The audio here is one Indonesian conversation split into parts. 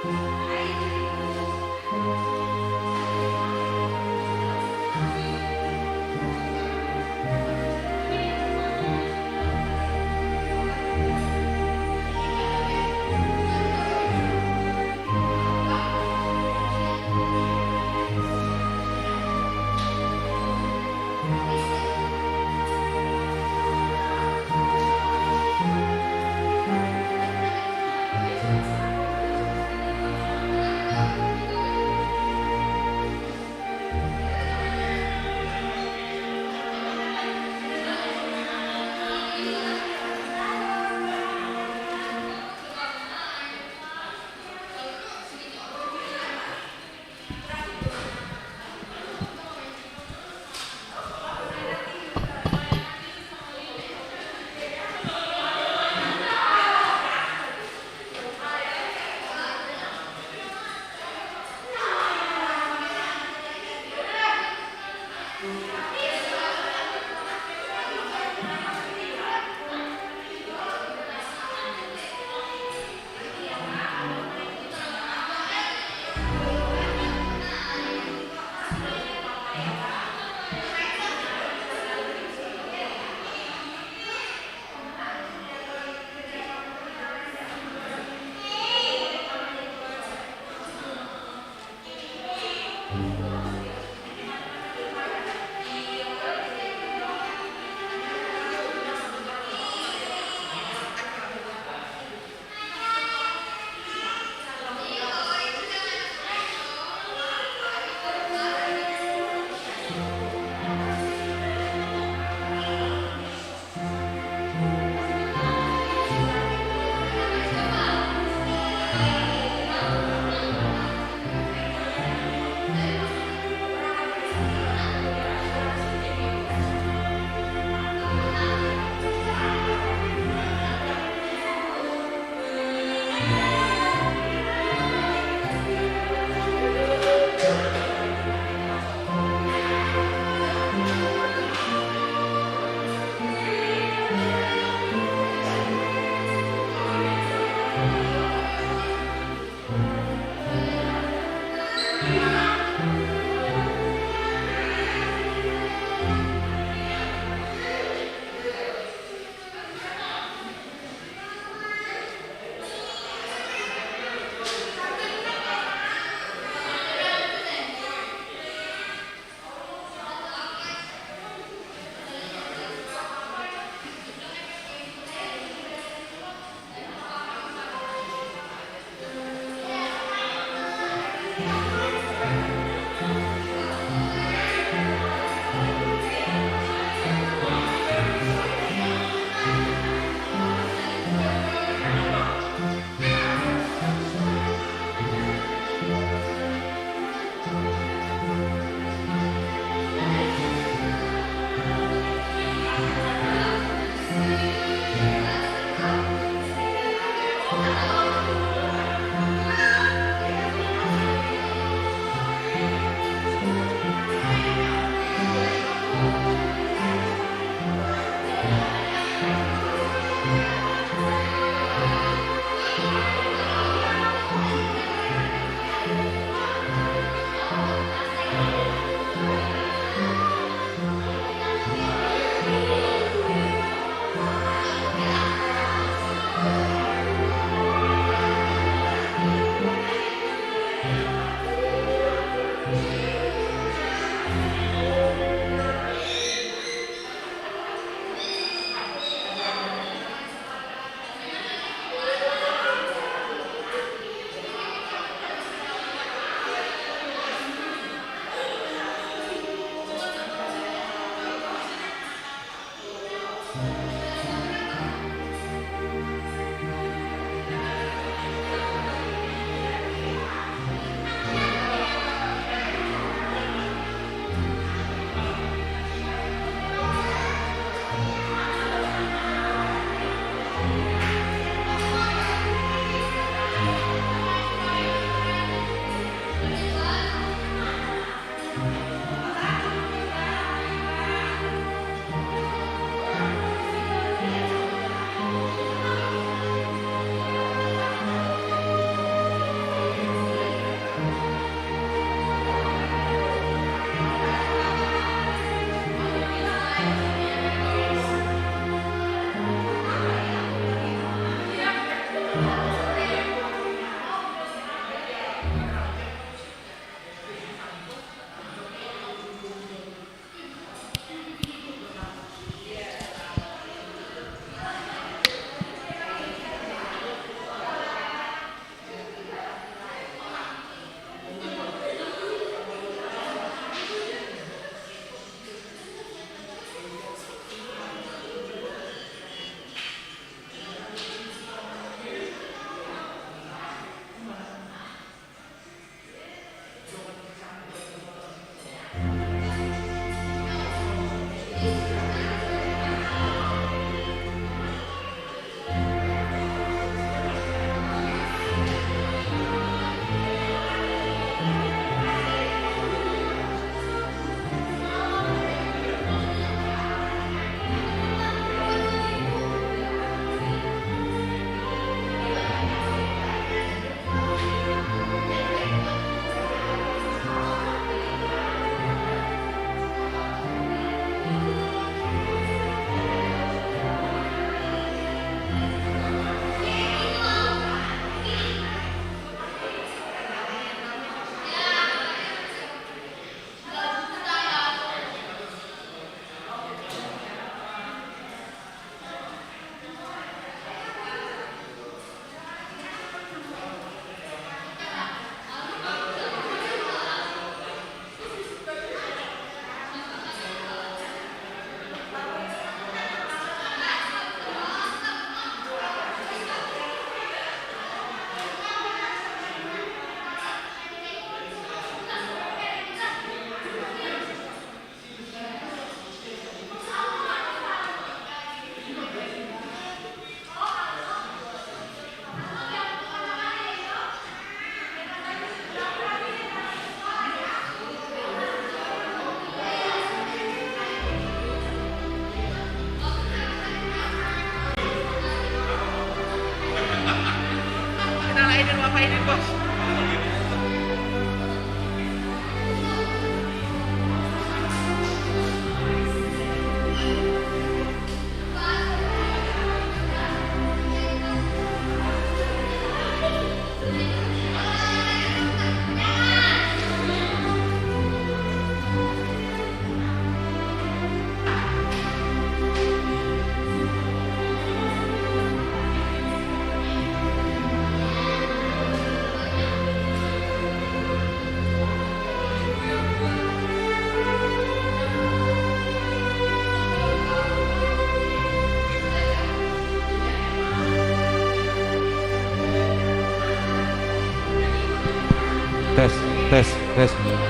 Thank mainin bos. Tes, tes, tes.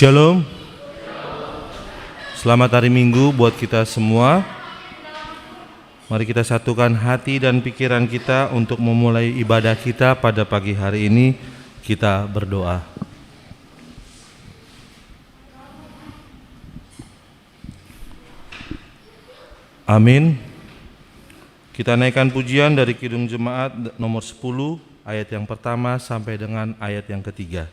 Shalom. Selamat hari Minggu buat kita semua. Mari kita satukan hati dan pikiran kita untuk memulai ibadah kita pada pagi hari ini. Kita berdoa. Amin. Kita naikkan pujian dari Kidung Jemaat nomor 10 ayat yang pertama sampai dengan ayat yang ketiga.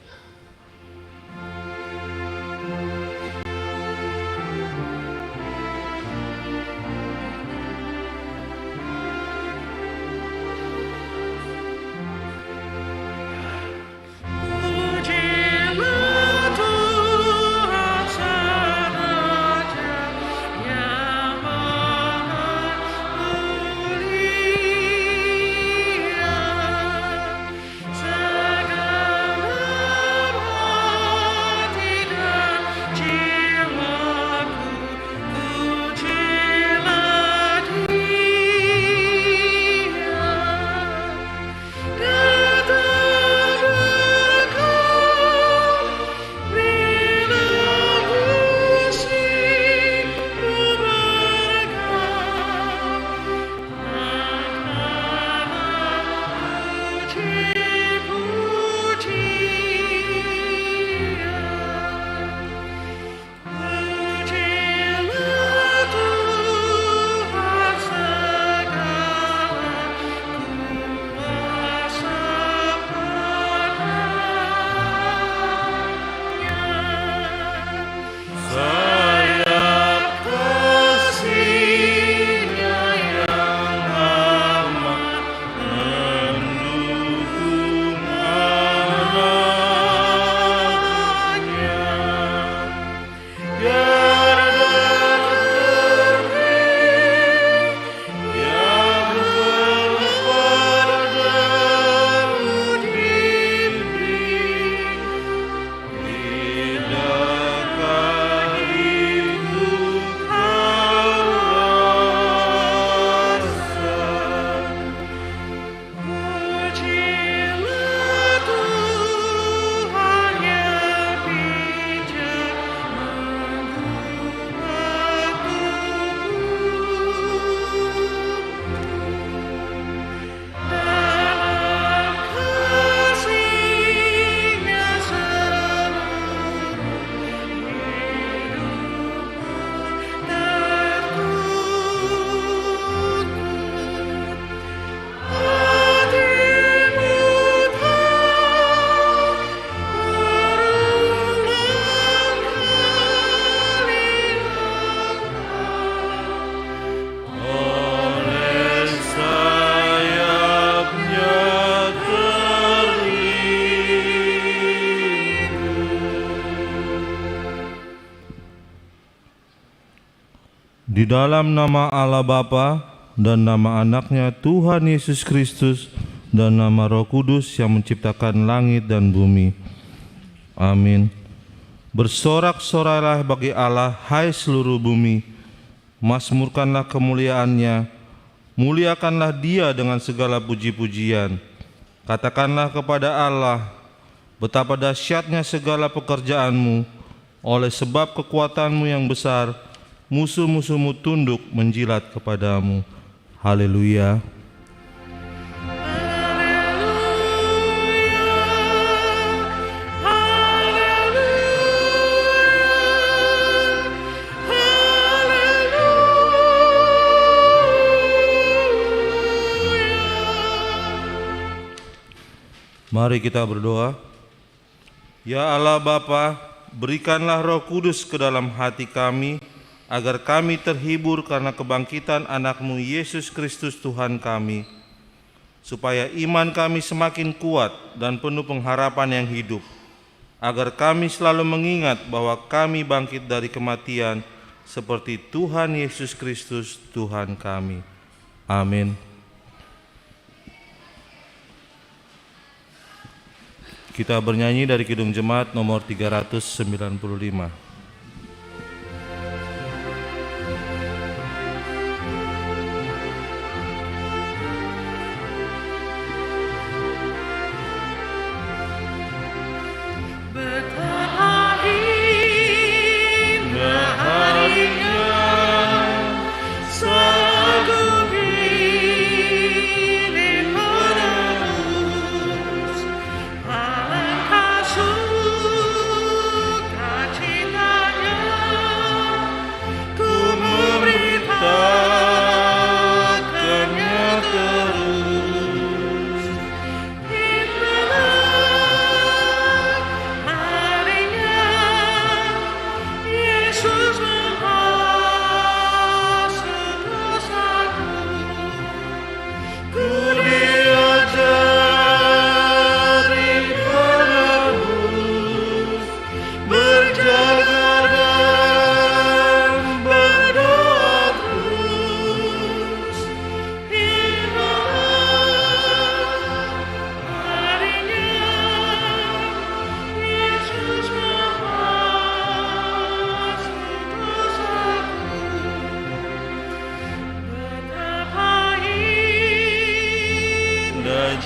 Di dalam nama Allah Bapa dan nama anaknya Tuhan Yesus Kristus dan nama Roh Kudus yang menciptakan langit dan bumi. Amin. Bersorak-sorai bagi Allah, hai seluruh bumi. Mazmurkanlah kemuliaannya. Muliakanlah Dia dengan segala puji-pujian. Katakanlah kepada Allah, betapa dahsyatnya segala pekerjaanmu. Oleh sebab kekuatanmu yang besar, musuh-musuhmu tunduk menjilat kepadamu. Haleluya. Mari kita berdoa. Ya Allah Bapa, berikanlah Roh Kudus ke dalam hati kami, agar kami terhibur karena kebangkitan anak-Mu Yesus Kristus Tuhan kami, supaya iman kami semakin kuat dan penuh pengharapan yang hidup, agar kami selalu mengingat bahwa kami bangkit dari kematian seperti Tuhan Yesus Kristus Tuhan kami. Amin. Kita bernyanyi dari Kidung Jemaat nomor 395. Betapa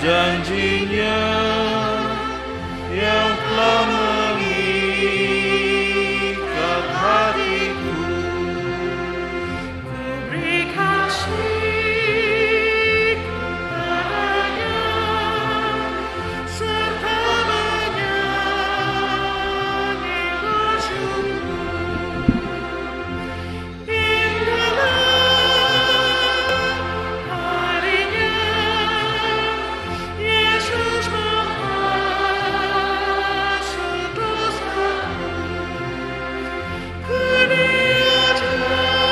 janjinya yang telah mengikat hatiku. Beri kasih padanya serta menyanyi bersyukur. Indahlah harinya Yesus menghapus dosaku. Ku Dia cari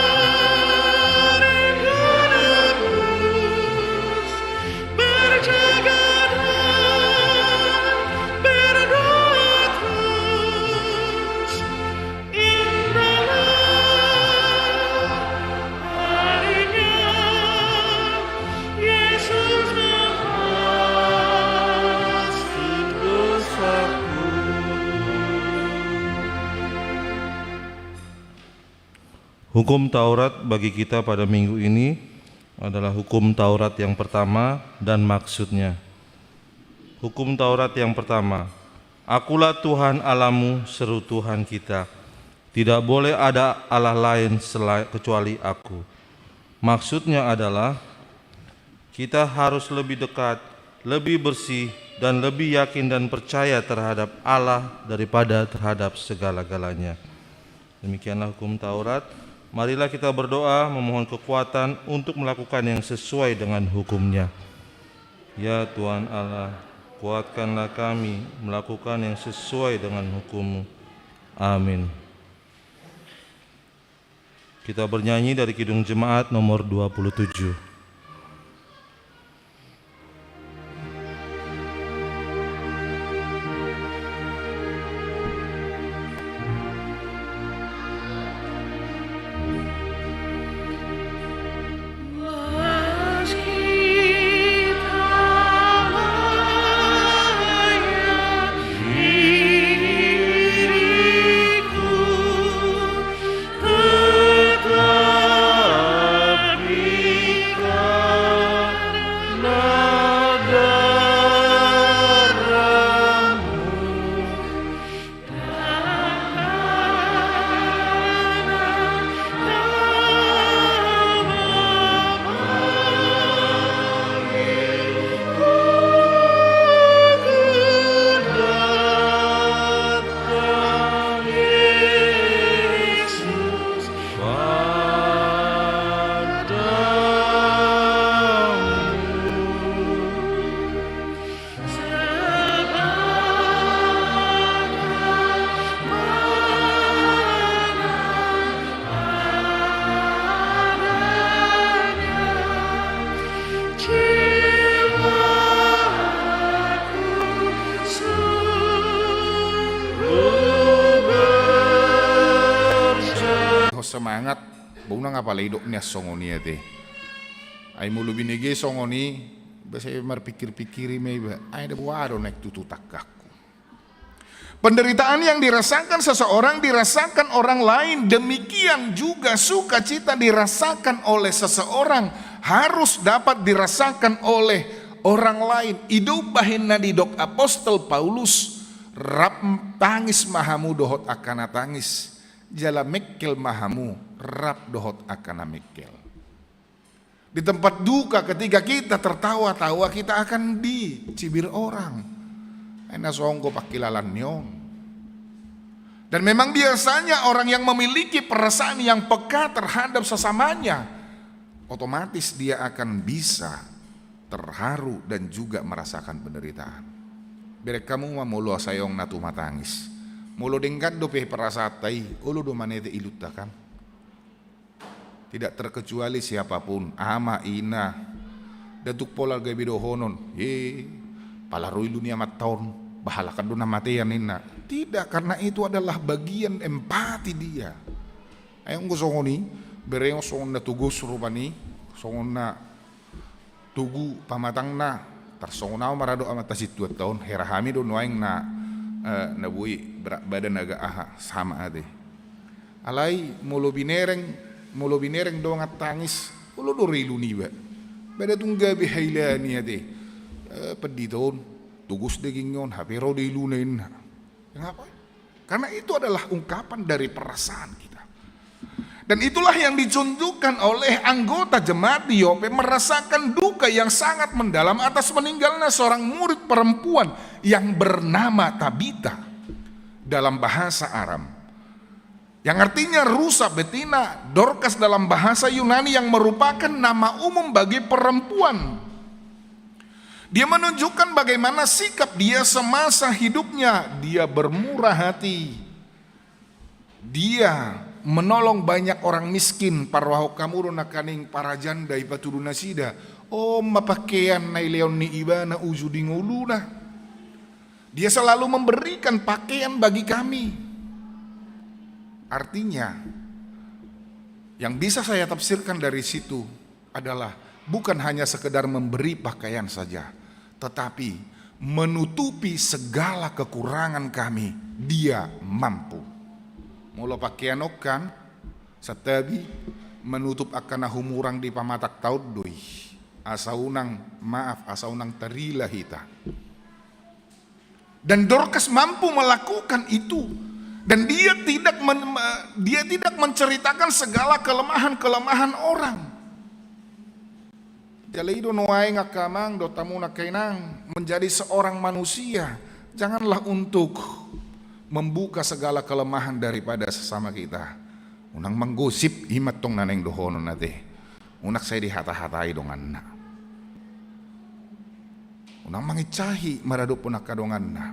menebus, berjaga dan berdoa terus. Indahlah harinya Yesus menghapus Dosaku. Hukum Taurat bagi kita pada minggu ini adalah hukum Taurat yang pertama dan maksudnya. Hukum Taurat yang pertama, Akulah Tuhan Allahmu, seru Tuhan kita. Tidak boleh ada Allah lain kecuali Aku. Maksudnya adalah kita harus lebih dekat, lebih bersih, dan lebih yakin dan percaya terhadap Allah daripada terhadap segala-galanya. Demikianlah hukum Taurat. Marilah kita berdoa memohon kekuatan untuk melakukan yang sesuai dengan hukumnya. Ya Tuhan Allah, kuatkanlah kami melakukan yang sesuai dengan hukum-Mu. Amin. Kita bernyanyi dari Kidung Jemaat nomor 27. Semangat buna ngapa leidok nya songoni ate ai mulu binege songoni bese marpikir-pikiri meba ai da buaro nek tutu takakku. Penderitaan yang dirasakan seseorang dirasakan orang lain, demikian juga sukacita dirasakan oleh seseorang harus dapat dirasakan oleh orang lain. Hidup bahin didok apostol Paulus rap tangis mahamu dohot akana tangis, jala mekkel mahamu rap dohot akana mekkel. Di tempat duka ketika kita tertawa-tawa kita akan dicibir orang. Enak songko pakilalan nyong. Dan memang biasanya orang yang memiliki perasaan yang peka terhadap sesamanya, otomatis dia akan bisa terharu dan juga merasakan penderitaan. Berek kamu mamulo sayong natu matangis. Mulo dengkat dope perasatai, ulu do manete ilutakan. Tidak terkecuali siapapun, ama ina, datuk pola gabido honon, palarui dunia mataon, bahalakan duna matean ina. Tidak, karena itu adalah bagian empati dia. Ayong gosongoni, bereng songon na tugus rupani, songon na tugu pamatang na, tarsongon na marado amat tasit 2 tahun, herahami do nuaing na nabui berat badan agak sama ade. Alai mulo binereng dongat tangis, ulo do rilu niba. Beda tungga bihailani ade. pedih tahun, tugus degingon, hapero di lunain. Kenapa? Karena itu adalah ungkapan dari perasaan kita. Dan itulah yang ditunjukkan oleh anggota jemaat di Yope, merasakan duka yang sangat mendalam atas meninggalnya seorang murid perempuan yang bernama Tabita dalam bahasa Aram, yang artinya rusa betina, Dorcas dalam bahasa Yunani yang merupakan nama umum bagi perempuan. Dia menunjukkan bagaimana sikap dia semasa hidupnya. Dia bermurah hati, dia menolong banyak orang miskin, parwaho kamuro na kaning para janda ipatuluna sida. Oh, mapakaian na ileon ni iba na uju di nguluna. Dia selalu memberikan pakaian bagi kami. Artinya, yang bisa saya tafsirkan dari situ adalah bukan hanya sekedar memberi pakaian saja, tetapi menutupi segala kekurangan kami. Dia mampu. Mula pakaian okan satabi menutup akan humurang di pamatak taud doi. Asa unang tarila hita. Dan Dorcas mampu melakukan itu. Dan dia tidak menceritakan segala kelemahan-kelemahan orang. Jalaido noai ngakamang dotamu nakainang menjadi seorang manusia. Janganlah untuk membuka segala kelemahan daripada sesama kita. Unang menggosip imat tong naneng dohono nate. Unak saya dihata-hatai dongan na. Unang mangicahi marado punak kadongan na.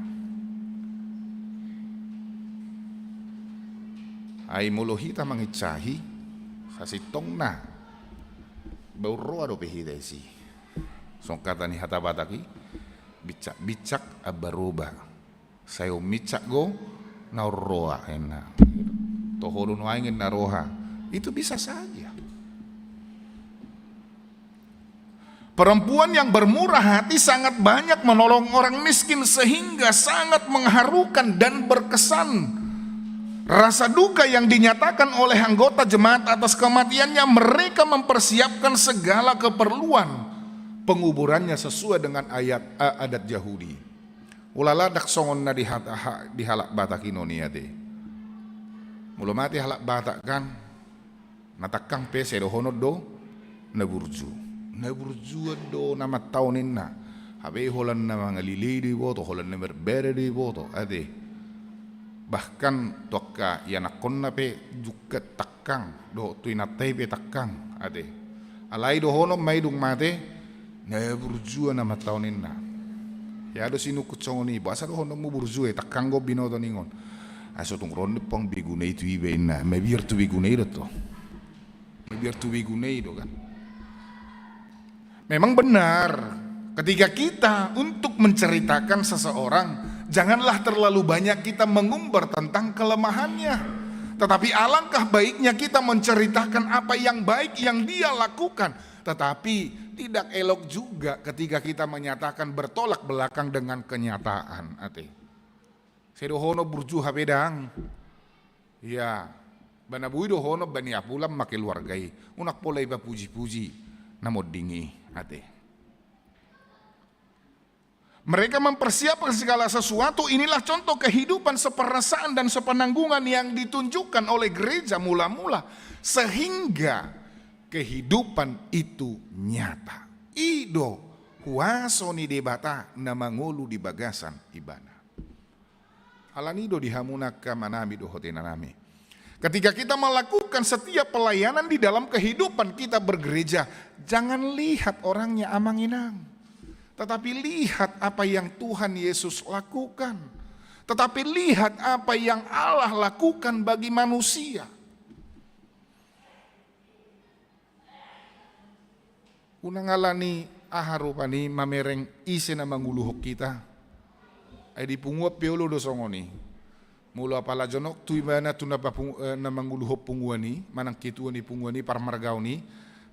Ay mulohita mangicahi sasitong na. Bauro ado pehidesi. Songkata ni hata bataki bicak abaroba. Sayo micak go na roha ena. Tohoro no angin na roha. Itu bisa saja. Perempuan yang bermurah hati sangat banyak menolong orang miskin sehingga sangat mengharukan dan berkesan. Rasa duka yang dinyatakan oleh anggota jemaat atas kematiannya, mereka mempersiapkan segala keperluan penguburannya sesuai dengan adat Yahudi. Ulala dak songon na di halak batak inonia de. Mula mati halak batak kan natakang pese do honod do naburju. Naburju do nama taunin na. Habe holan na mga lili di boto, holan na berbere di boto ade. Bahkan toka yanakon na pe juga takang do tuinatay pe takang ade. Alay do hono may dung mate naburju nama taunin na. Ya do sinukut songoni basa do hono mo burjue takanggo binodo ningon. Aso tung ronde pang bigunay tu ibe na. May biar tu bigunay do to. May biar tu bigunay do kan. Memang benar ketika kita untuk menceritakan seseorang, janganlah terlalu banyak kita mengumbar tentang kelemahannya. Tetapi alangkah baiknya kita menceritakan apa yang baik yang dia lakukan. Tetapi tidak elok juga ketika kita menyatakan bertolak belakang dengan kenyataan. Ate, sedohono burju hapedang, ya, banabui dohono bani apulam makeluargai, unak pola iba puji-puji, namod dingi. Ate, mereka mempersiapkan segala sesuatu. Inilah contoh kehidupan seperasaan dan sepenanggungan yang ditunjukkan oleh gereja mula-mula sehingga kehidupan itu nyata. Ido huaso ni debata na mangulu di bagasan ibana. Alanido dihamunaka manami dohotina nami. Ketika kita melakukan setiap pelayanan di dalam kehidupan kita bergereja, jangan lihat orangnya amanginang, tetapi lihat apa yang Tuhan Yesus lakukan. Tetapi lihat apa yang Allah lakukan bagi manusia. Unangalani aharupani mamereng isi na manguluhok kita. Ay di punguap piolo do songoni. Mula pala jonok tu ibana tu na manguluhop punguani, manang kituani punguani parmargauni,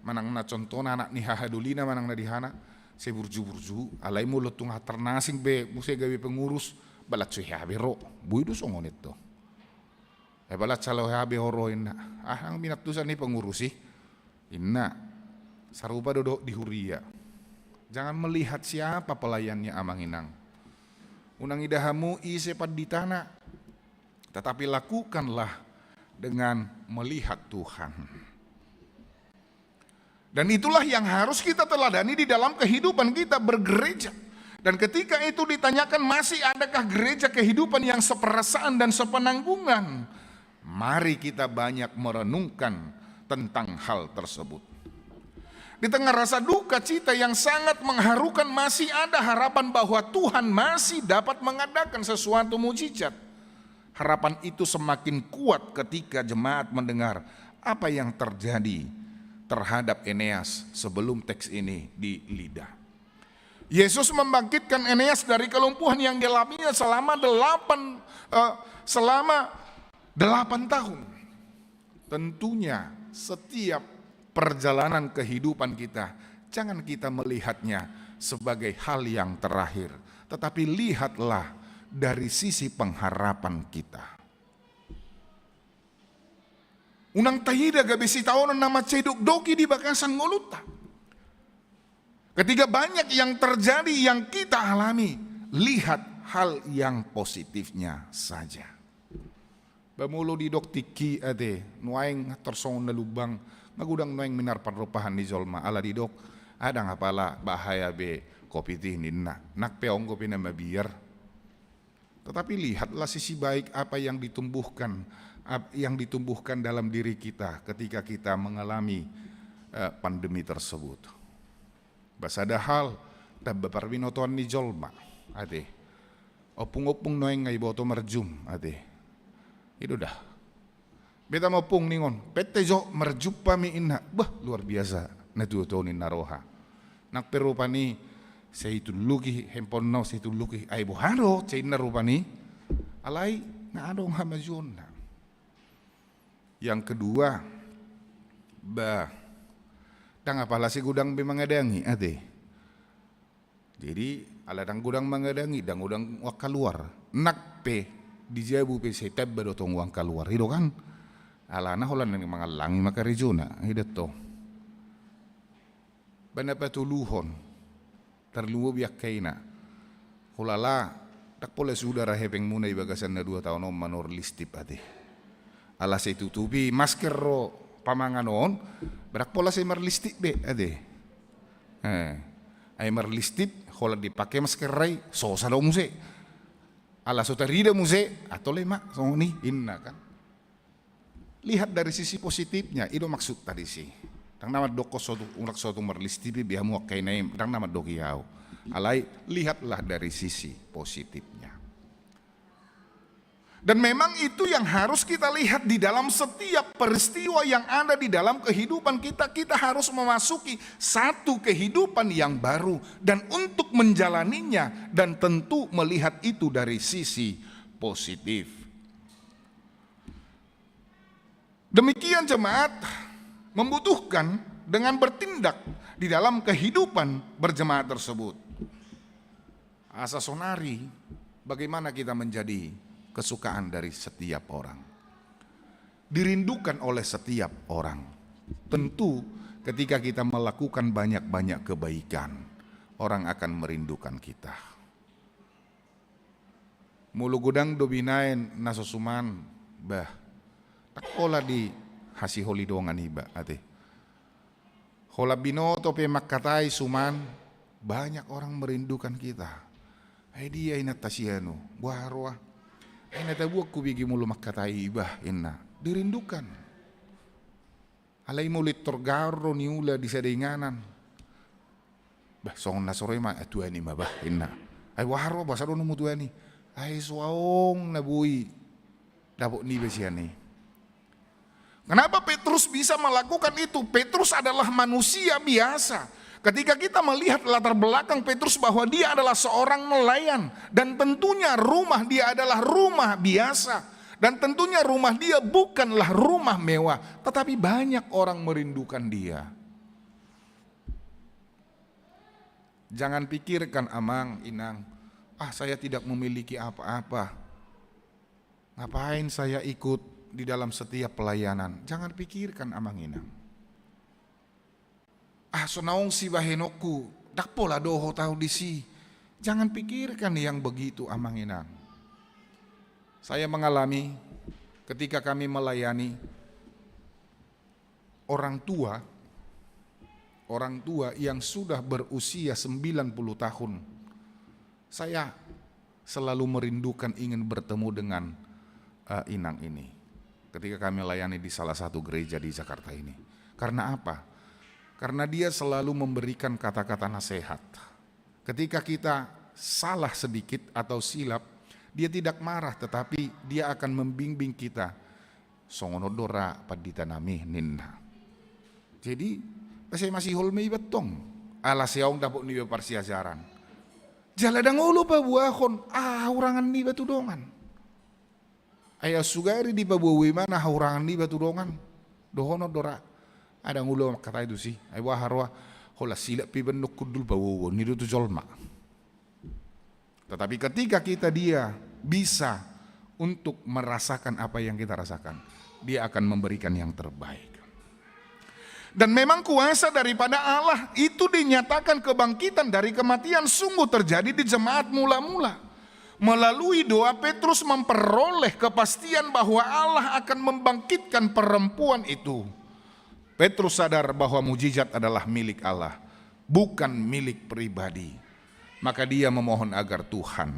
manang na contoh anak ni hahadulina manang na dihana, se burju-burju, alay mulo tung haternasing be muse gawi pengurus, balat su habi ro, buido songonit to. Balat salo habi horo inna, ang minatusan ni pengurusi, inna, sarupa dodok di huria. Jangan melihat siapa pelayannya amang inang. Unang idahamu isepat di tanah. Tetapi lakukanlah dengan melihat Tuhan. Dan itulah yang harus kita teladani di dalam kehidupan kita bergereja. Dan ketika itu ditanyakan, masih adakah gereja kehidupan yang seperasaan dan sepenanggungan? Mari kita banyak merenungkan tentang hal tersebut. Di tengah rasa duka cita yang sangat mengharukan, masih ada harapan bahwa Tuhan masih dapat mengadakan sesuatu mujizat. Harapan itu semakin kuat ketika jemaat mendengar apa yang terjadi terhadap Eneas sebelum teks ini di Lida. Yesus membangkitkan Eneas dari kelumpuhan yang dialaminya selama 8 tahun. Tentunya setiap perjalanan kehidupan kita, jangan kita melihatnya sebagai hal yang terakhir, tetapi lihatlah dari sisi pengharapan kita. Unang tahida gabisi taonan nama ceduk doki di bakasan ngoluta. Ketika banyak yang terjadi yang kita alami, lihat hal yang positifnya saja. Bamulo di dok tiki ade, nuaing tersong na lubang, magudang nuaing minar parrupahan ni Zolma, ala di dok, ada ngapala bahaya be kopi tihnin na, nakpeong kopi na mabiar. Tetapi lihatlah sisi baik apa yang ditumbuhkan dalam diri kita ketika kita mengalami pandemi tersebut. Basada hal tabbaparwinotoan ni Jolma, ade, opung-opung noeng ngay boto merjum, ade. Itu dah. Beta mau pung ningon, pete jo merjupa mi inna, bah luar biasa, natutonin naroha. Nak perupa ni, saya itu luki handphone no, saya itu luki, ay buharo, saya narupa ni, alay na adong hamajon. Yang kedua, tang apalah si gudang bimangadangi, ade. Jadi aladang gudang mangadangi, dang gudang wak keluar, nak pe. Dijabu pe se tebba do tong wang keluar hido kan ala na holan ng mga langi maka regiona hido to bana patuluhon terluwo biak kaina holala tak pole sudara hepeng muna ibagasan na 2 tahun om manor listip ate ala se tutupi masker ro pamanganon berak pola se marlistip be ade ay marlistip hola dipake masker rai so sa do muse ala sotarida muse atau lemak songoni inna kan. Lihat dari sisi positifnya, itu maksud tadi sih. Tang nama doko suatu urak suatu merlistipi bihamu kayak naim, tang nama doki hau. Alai lihatlah dari sisi positifnya. Dan memang itu yang harus kita lihat di dalam setiap peristiwa yang ada di dalam kehidupan kita. Kita harus memasuki satu kehidupan yang baru. Dan untuk menjalaninya dan tentu melihat itu dari sisi positif. Demikian jemaat membutuhkan dengan bertindak di dalam kehidupan berjemaat tersebut. Asa sonari bagaimana kita menjadi kesukaan dari setiap orang, dirindukan oleh setiap orang. Tentu ketika kita melakukan banyak-banyak kebaikan, orang akan merindukan kita. Mulu gudang dobinain nasosuman bah tak pola di hasi holi doangan iba ate hola binoto pe makatai suman banyak orang merindukan kita. Ay dia inat tasiano buharwa ay natabuak kubigi mulu makatai iba inna dirindukan. Alay mulit torgaro niula di sadinganan. Bah song nasore ma atuani ma bah inna. Ay waharo basaro no mutuani. Ay suaong nabui dapok ni besiani. Kenapa Petrus bisa melakukan itu? Petrus adalah manusia biasa. Ketika kita melihat latar belakang Petrus bahwa dia adalah seorang nelayan dan tentunya rumah dia adalah rumah biasa dan tentunya rumah dia bukanlah rumah mewah, tetapi banyak orang merindukan dia. Jangan pikirkan amang inang, saya tidak memiliki apa-apa. Ngapain saya ikut di dalam setiap pelayanan? Jangan pikirkan amang inang. Sonaong si bahenoku dak pola doho tahu disi. Jangan pikirkan yang begitu amanginang. Saya mengalami ketika kami melayani orang tua yang sudah berusia 90 tahun. Saya selalu merindukan ingin bertemu dengan inang ini ketika kami melayani di salah satu gereja di Jakarta ini. Karena apa? Karena dia selalu memberikan kata-kata nasihat. Ketika kita salah sedikit atau silap, dia tidak marah, tetapi dia akan membimbing kita. Songonodora paditanami ninna. Jadi, saya masih holmei betong. Alas yaong dapok niba parsiajaran. Jaladang ulo pa buahon, haurangan niba tudongan. Ayah sugari di pabuwi mana haurangan niba tudongan. Dohonodora. Ada ngulo kata itu sih. Ayah harwa hola silap pi benuk kudul bawo nidu tu jolma. Tetapi ketika dia bisa untuk merasakan apa yang kita rasakan, dia akan memberikan yang terbaik. Dan memang kuasa daripada Allah itu dinyatakan kebangkitan dari kematian sungguh terjadi di jemaat mula-mula. Melalui doa Petrus memperoleh kepastian bahwa Allah akan membangkitkan perempuan itu. Petrus sadar bahwa mujizat adalah milik Allah, bukan milik pribadi. Maka dia memohon agar Tuhan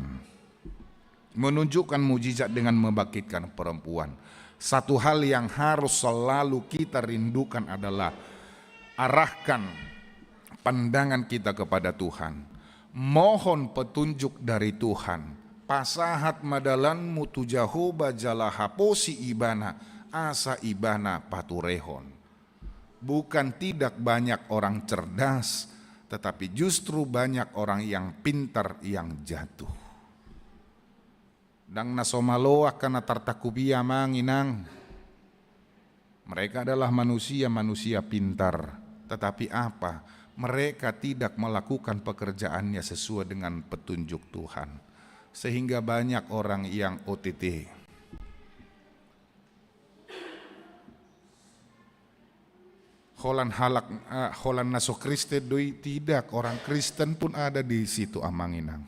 menunjukkan mujizat dengan membangkitkan perempuan. Satu hal yang harus selalu kita rindukan adalah arahkan pandangan kita kepada Tuhan. Mohon petunjuk dari Tuhan. Pasahat madalan mutu Jahoba jalaha posi ibana asa ibana paturehon. Bukan tidak banyak orang cerdas, tetapi justru banyak orang yang pintar yang jatuh. Dang nasomalo akan tartakubia manginang. Mereka adalah manusia pintar, tetapi apa? Mereka tidak melakukan pekerjaannya sesuai dengan petunjuk Tuhan. Sehingga banyak orang yang OTT. Holan naso Kristen doi tidak, orang Kristen pun ada di situ amanginang.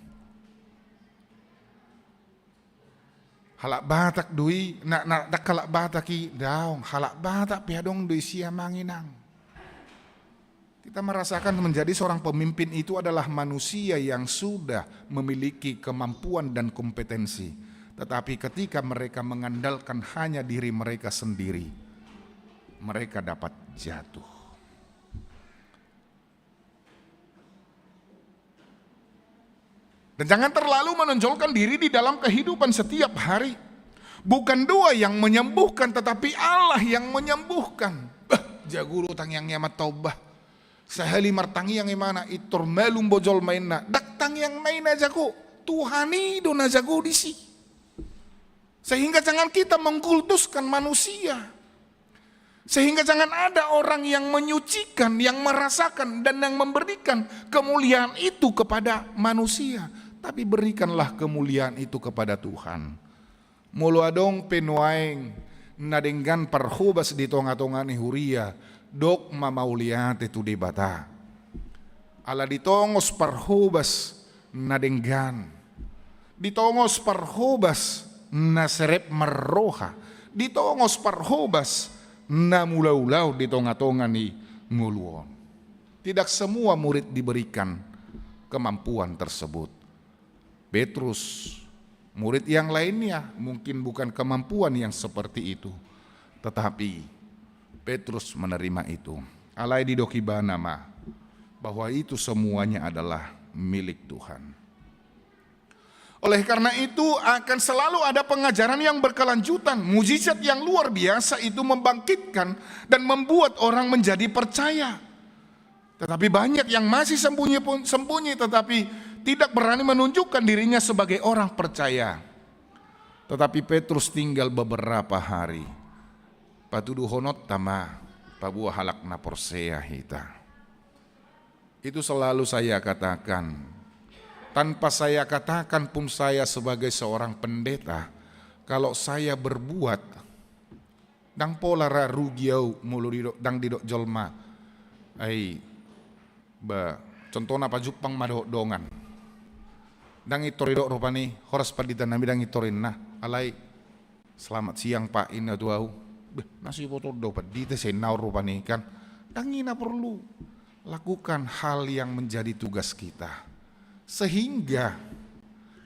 Halak batak doi nak kalak bataki daong halak batak piadong doi sia manginang. Kita merasakan menjadi seorang pemimpin itu adalah manusia yang sudah memiliki kemampuan dan kompetensi, tetapi ketika mereka mengandalkan hanya diri mereka sendiri, mereka dapat jatuh. Dan jangan terlalu menonjolkan diri di dalam kehidupan setiap hari. Bukan doa yang menyembuhkan, tetapi Allah yang menyembuhkan. Jagulu tang yang nyamat taubah. Sahali martangi yang imana itur melum bojol mainna. Dak tang yang naina jago. Tuhani dona jago disi. Sehingga jangan kita mengkultuskan manusia. Sehingga jangan ada orang yang menyucikan, yang merasakan dan yang memberikan kemuliaan itu kepada manusia. Tapi berikanlah kemuliaan itu kepada Tuhan. Mulu adong penuaing nadenggan parhubas di tonga-tonga ni huria. Dok mamauliat itu debata. Ala ditongos parhubas nadenggan. Ditongos parhubas naserep meroha. Ditongos parhubas na mulau-lau di tonga-tonga ni nguluon. Tidak semua murid diberikan kemampuan tersebut. Petrus, murid yang lainnya mungkin bukan kemampuan yang seperti itu, tetapi Petrus menerima itu. Alai di dokibana ma, bahwa itu semuanya adalah milik Tuhan. Oleh karena itu akan selalu ada pengajaran yang berkelanjutan. Mujizat yang luar biasa itu membangkitkan dan membuat orang menjadi percaya. Tetapi banyak yang masih sembunyi tetapi tidak berani menunjukkan dirinya sebagai orang percaya. Tetapi Petrus tinggal beberapa hari. Patuduhonot tama pabuah halak na porsea hita. Itu selalu saya katakan. Tanpa saya katakan pun saya sebagai seorang pendeta, kalau saya berbuat dang polara rugiau mulu didok dang didok jolma ai ba contohnya pa Jupang madodongan. Dang itoridok rupani horas paditan nami dang itorin nah alai selamat siang Pak ina tuau. Nasi foto do padita senau rupani kan. Dang ina perlu lakukan hal yang menjadi tugas kita. Sehingga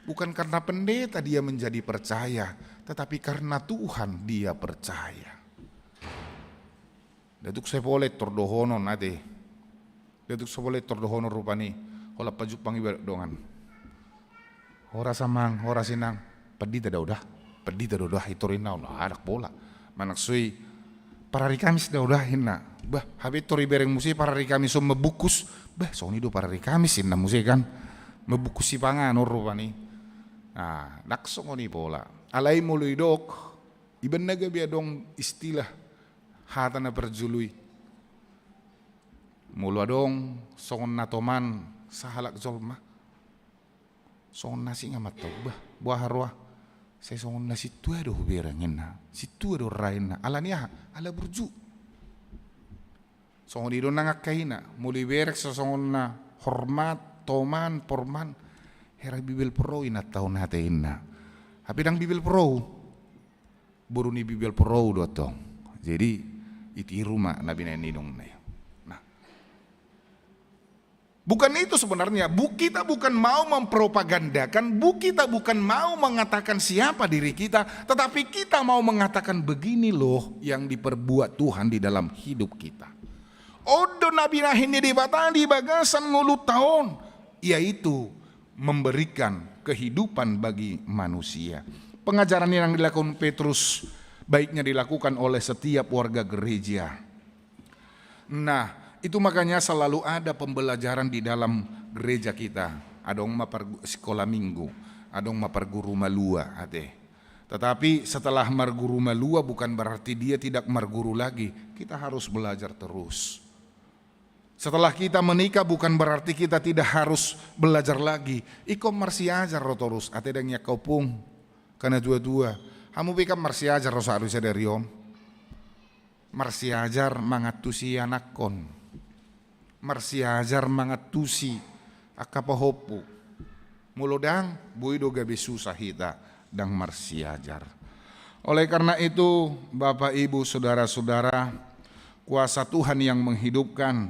bukan karena pendeta dia menjadi percaya, tetapi karena Tuhan dia percaya. Datuk saya boleh tordohonon ade. Datuk saya boleh tordohonon rupani. Hola pajupang ibarat dongan. Hora samang, hora sinang. Pedita dah udah itorinau lah adak bola. Manak sui para hari Kamis dah udah hina. Bah, habis tori bereng musi para hari Kamis so mebukus. Bah, soni do para hari Kamis hina musi kan. Mebukus si pangan rupani. Nah, naksong ni pola. Alai mului dok. Iban naga biar dong istilah hatana perjului. Mulu adong songon natoman sahalak zolma. Songon nasi ngamat tau bah buah harwa. Saya songon nasi tu ada berangin na. Situ ada rain na. Ala niya ala burju. Songon ido nangak kaina. Muli berek songon na hormat toman porman. Hera bibil pro ina tahun hatein na. Tapi dang bibil pro. Buru ni bibil pro do tong. Jadi iti rumah nabi nenidong na. Bukan itu sebenarnya, kita bukan mau mempropagandakan, kita bukan mau mengatakan siapa diri kita, tetapi kita mau mengatakan begini loh yang diperbuat Tuhan di dalam hidup kita. Odo nabi nahini di bagasan ngulu tahun, yaitu memberikan kehidupan bagi manusia. Pengajaran yang dilakukan Petrus baiknya dilakukan oleh setiap warga gereja. Nah, itu makanya selalu ada pembelajaran di dalam gereja kita. Adong mapar sekolah minggu, adong mapar guru malua ade. Tetapi setelah marguru malua bukan berarti dia tidak marguru lagi. Kita harus belajar terus. Setelah kita menikah bukan berarti kita tidak harus belajar lagi. Iko marsi ajar rotorus ate dangnya kaupung karena dua-dua. Kamu pikir marsi ajar harusnya dari om. Marsi ajar mangatusi anak kon. Marsi ajar mangatusi akapahopu. Mulodang buido gabe susah hita dang marsi ajar. Oleh karena itu Bapak Ibu Saudara-saudara, kuasa Tuhan yang menghidupkan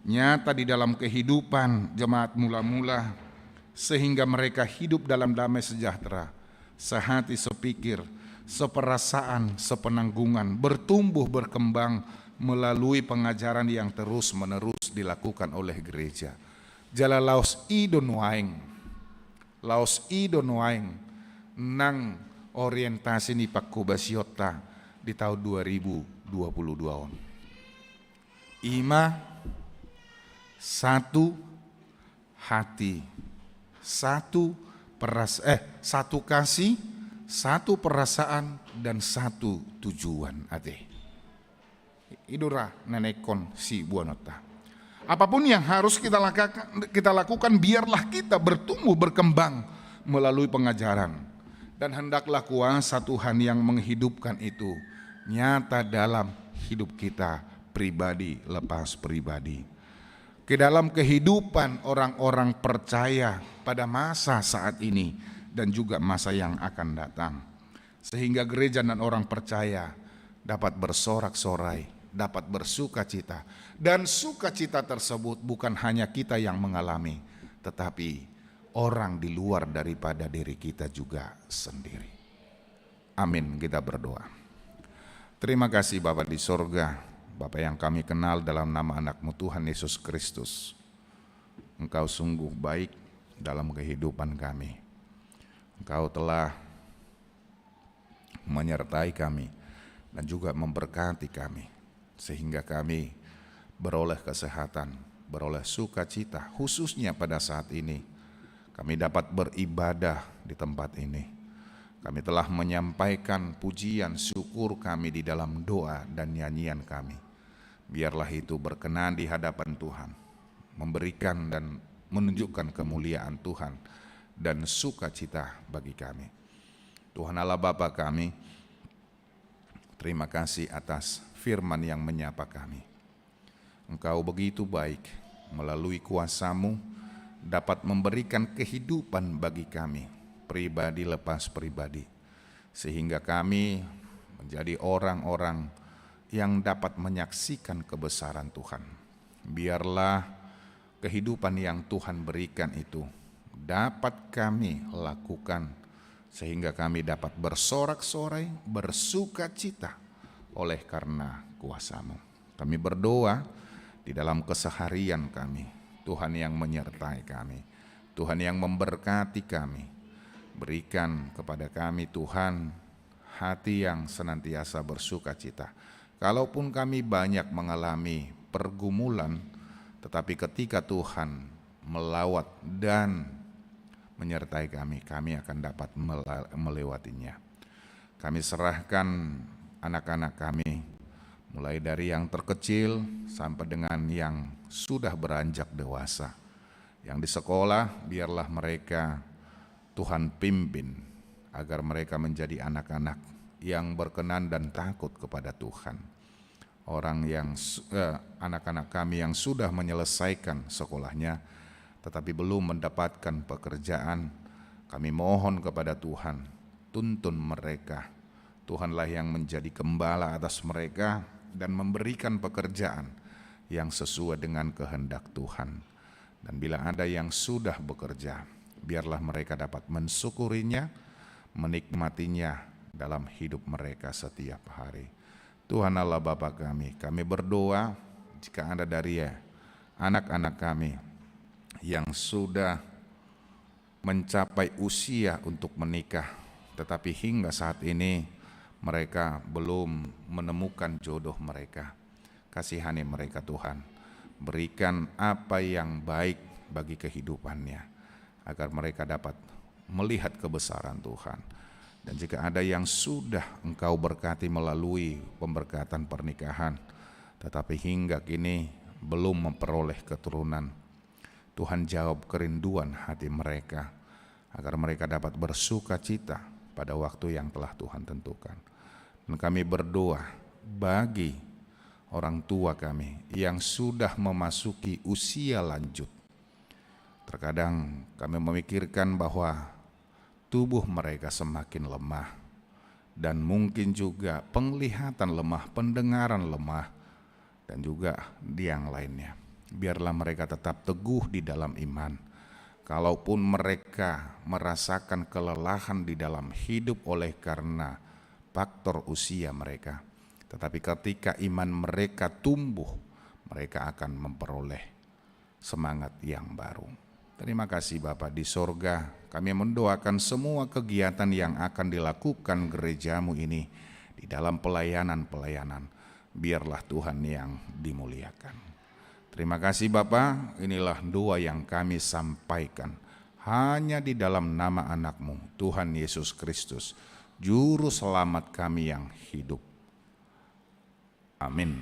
nyata di dalam kehidupan jemaat mula-mula sehingga mereka hidup dalam damai sejahtera, sehati sepikir, seperasaan, sepenanggungan, bertumbuh berkembang melalui pengajaran yang terus-menerus dilakukan oleh gereja. Jala laos idon waing nang orientasi ni Pakubasiota di tahun 2022. Ima satu hati, satu kasih, satu perasaan dan satu tujuan ade. Idora nenekon si buanota. Apapun yang harus kita lakukan biarlah kita bertumbuh berkembang melalui pengajaran. Dan hendaklah kuasa Tuhan yang menghidupkan itu nyata dalam hidup kita pribadi lepas pribadi. Ke dalam kehidupan orang-orang percaya pada masa saat ini dan juga masa yang akan datang. Sehingga gereja dan orang percaya dapat bersorak-sorai, dapat bersukacita. Dan sukacita tersebut bukan hanya kita yang mengalami, tetapi orang di luar daripada diri kita juga sendiri. Amin, kita berdoa. Terima kasih Bapa di sorga, Bapa yang kami kenal dalam nama anak-Mu Tuhan Yesus Kristus. Engkau sungguh baik dalam kehidupan kami. Engkau telah menyertai kami dan juga memberkati kami, sehingga kami beroleh kesehatan, beroleh sukacita, khususnya pada saat ini. Kami dapat beribadah di tempat ini. Kami telah menyampaikan pujian syukur kami di dalam doa dan nyanyian kami. Biarlah itu berkenan di hadapan Tuhan, memberikan dan menunjukkan kemuliaan Tuhan dan sukacita bagi kami. Tuhan Allah Bapa kami, terima kasih atas firman yang menyapa kami. Engkau begitu baik melalui kuasa-Mu dapat memberikan kehidupan bagi kami, pribadi lepas pribadi, sehingga kami menjadi orang-orang yang dapat menyaksikan kebesaran Tuhan. Biarlah kehidupan yang Tuhan berikan itu dapat kami lakukan, sehingga kami dapat bersorak-sorai, bersuka cita oleh karena kuasa-Mu. Kami berdoa di dalam keseharian kami, Tuhan yang menyertai kami, Tuhan yang memberkati kami. Berikan kepada kami Tuhan hati yang senantiasa bersuka cita. Kalaupun kami banyak mengalami pergumulan, tetapi ketika Tuhan melawat dan menyertai kami, kami akan dapat melewatinya. Kami serahkan anak-anak kami, mulai dari yang terkecil sampai dengan yang sudah beranjak dewasa. Yang di sekolah, biarlah mereka Tuhan pimpin, agar mereka menjadi anak-anak yang berkenan dan takut kepada Tuhan. Anak-anak kami yang sudah menyelesaikan sekolahnya, tetapi belum mendapatkan pekerjaan, kami mohon kepada Tuhan, tuntun mereka. Tuhanlah yang menjadi gembala atas mereka dan memberikan pekerjaan yang sesuai dengan kehendak Tuhan. Dan bila ada yang sudah bekerja, biarlah mereka dapat mensyukurinya, menikmatinya dalam hidup mereka setiap hari. Tuhan Allah Bapa kami berdoa jika ada dari anak-anak kami yang sudah mencapai usia untuk menikah, tetapi hingga saat ini mereka belum menemukan jodoh mereka. Kasihani mereka Tuhan, berikan apa yang baik bagi kehidupannya, agar mereka dapat melihat kebesaran Tuhan. Dan jika ada yang sudah Engkau berkati melalui pemberkatan pernikahan, tetapi hingga kini belum memperoleh keturunan, Tuhan jawab kerinduan hati mereka, agar mereka dapat bersuka cita pada waktu yang telah Tuhan tentukan. Dan kami berdoa bagi orang tua kami yang sudah memasuki usia lanjut. Terkadang kami memikirkan bahwa tubuh mereka semakin lemah, dan mungkin juga penglihatan lemah, pendengaran lemah, dan juga di yang lainnya. Biarlah mereka tetap teguh di dalam iman. Kalaupun mereka merasakan kelelahan di dalam hidup oleh karena faktor usia mereka, tetapi ketika iman mereka tumbuh, mereka akan memperoleh semangat yang baru. Terima kasih Bapa di sorga, kami mendoakan semua kegiatan yang akan dilakukan gerejamu ini di dalam pelayanan-pelayanan. Biarlah Tuhan yang dimuliakan. Terima kasih Bapa, inilah doa yang kami sampaikan hanya di dalam nama anak-Mu, Tuhan Yesus Kristus, Juru Selamat kami yang hidup. Amin.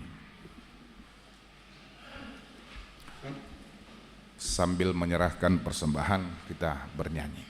Sambil menyerahkan persembahan, kita bernyanyi.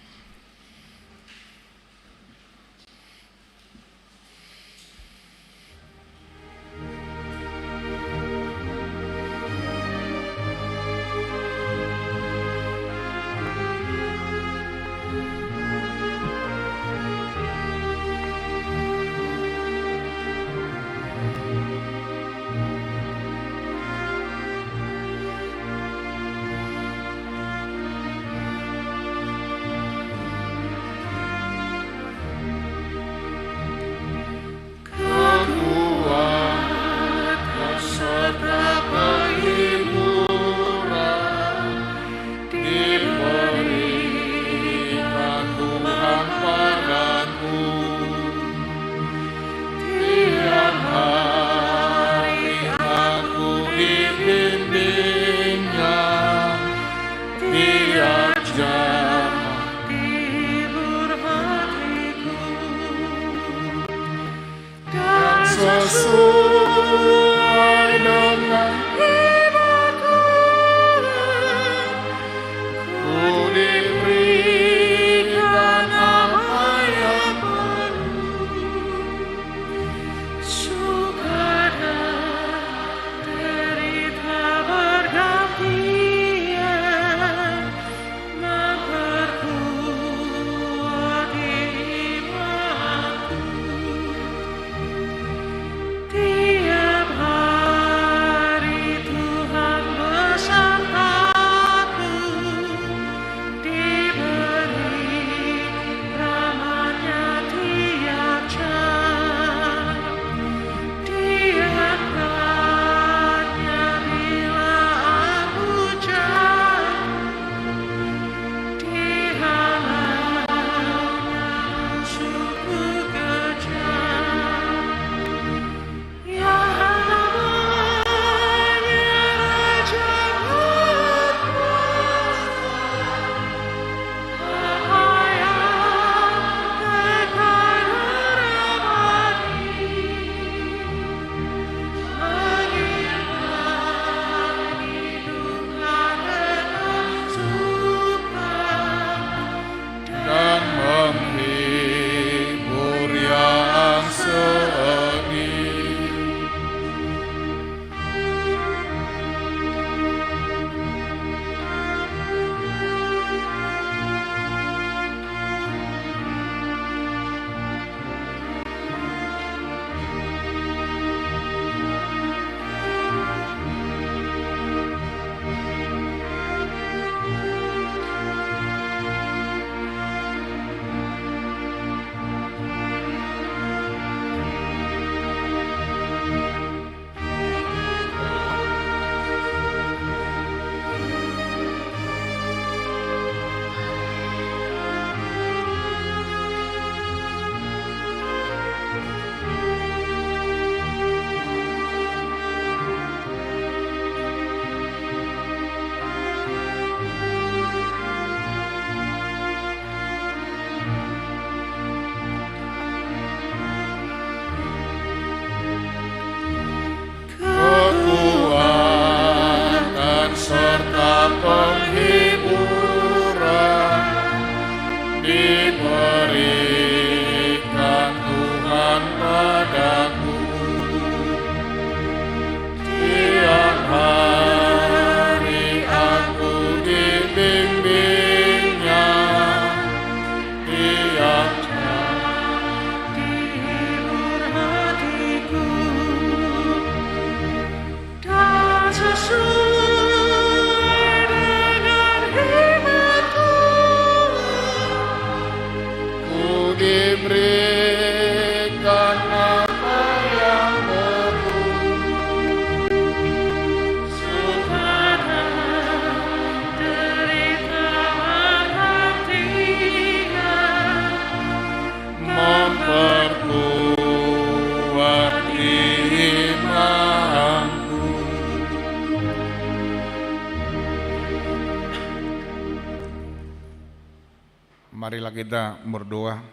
Marilah kita berdoa.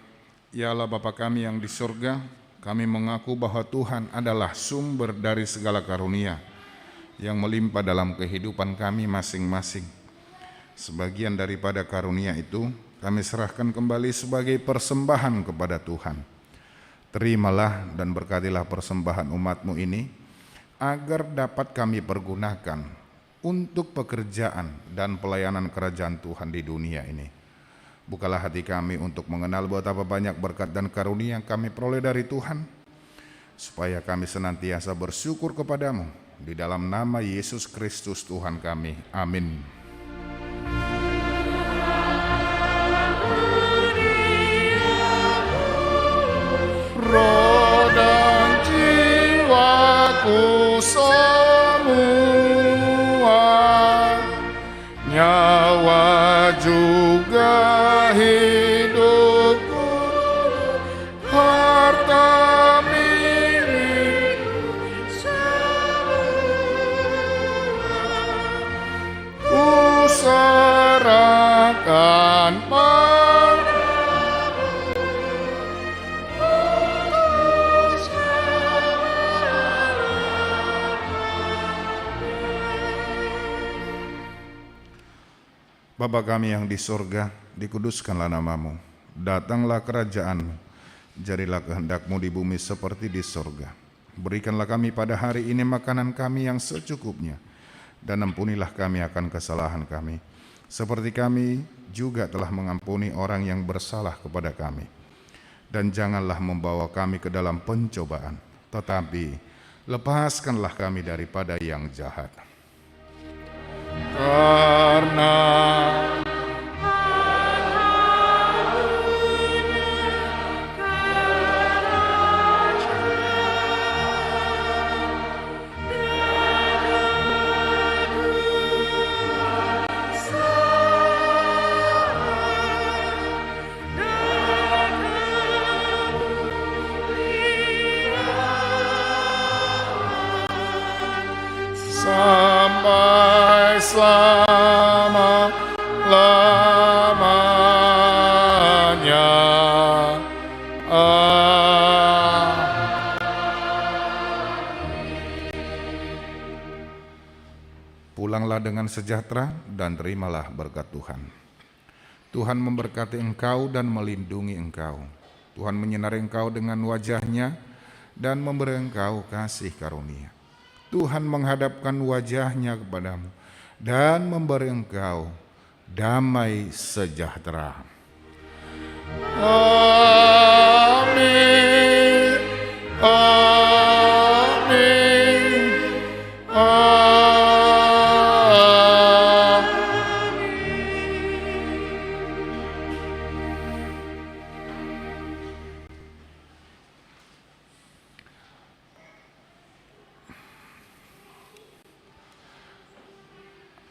Ya Allah Bapa kami yang di surga, kami mengaku bahwa Tuhan adalah sumber dari segala karunia yang melimpah dalam kehidupan kami masing-masing. Sebagian daripada karunia itu kami serahkan kembali sebagai persembahan kepada Tuhan. Terimalah dan berkatilah persembahan umat-Mu ini, agar dapat kami pergunakan untuk pekerjaan dan pelayanan kerajaan Tuhan di dunia ini. Bukalah hati kami untuk mengenal betapa banyak berkat dan karunia yang kami peroleh dari Tuhan, supaya kami senantiasa bersyukur kepadamu. Di dalam nama Yesus Kristus Tuhan kami. Amin. Roh dan jiwaku semua, nyawa juga hidupku, harta milikku, ku serahkan Bapa kami yang di surga, dikuduskanlah namamu, datanglah kerajaanmu, jadilah kehendak-Mu di bumi seperti di surga. Berikanlah kami pada hari ini makanan kami yang secukupnya, dan ampunilah kami akan kesalahan kami, seperti kami juga telah mengampuni orang yang bersalah kepada kami. Dan janganlah membawa kami ke dalam pencobaan, tetapi lepaskanlah kami daripada yang jahat. Karena sampai selama-lamanya. Pulanglah dengan sejahtera dan terimalah berkat Tuhan. Tuhan memberkati engkau dan melindungi engkau. Tuhan menyinari engkau dengan wajah-Nya dan memberi engkau kasih karunia. Tuhan menghadapkan wajah-Nya kepadamu dan memberi engkau damai sejahtera. Amin. Amin.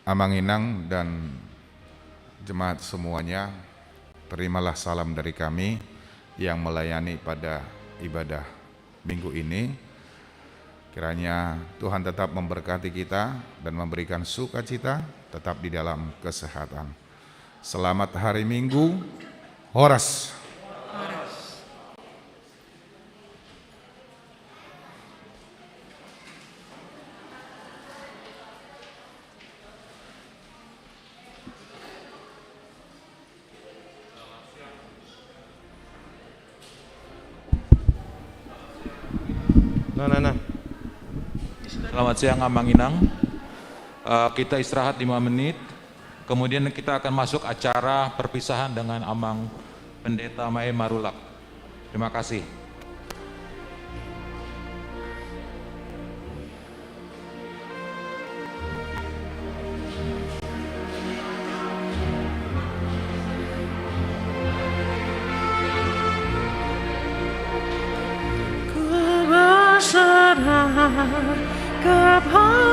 Amanginang dan jemaat semuanya, terimalah salam dari kami yang melayani pada ibadah minggu ini. Kiranya Tuhan tetap memberkati kita dan memberikan sukacita tetap di dalam kesehatan. Selamat hari Minggu, Horas. Nah. Selamat siang Amanginang. Kita istirahat 5 menit. Kemudian kita akan masuk acara perpisahan dengan Amang Pendeta Mae Marulak. Terima kasih. Ku berserah kepada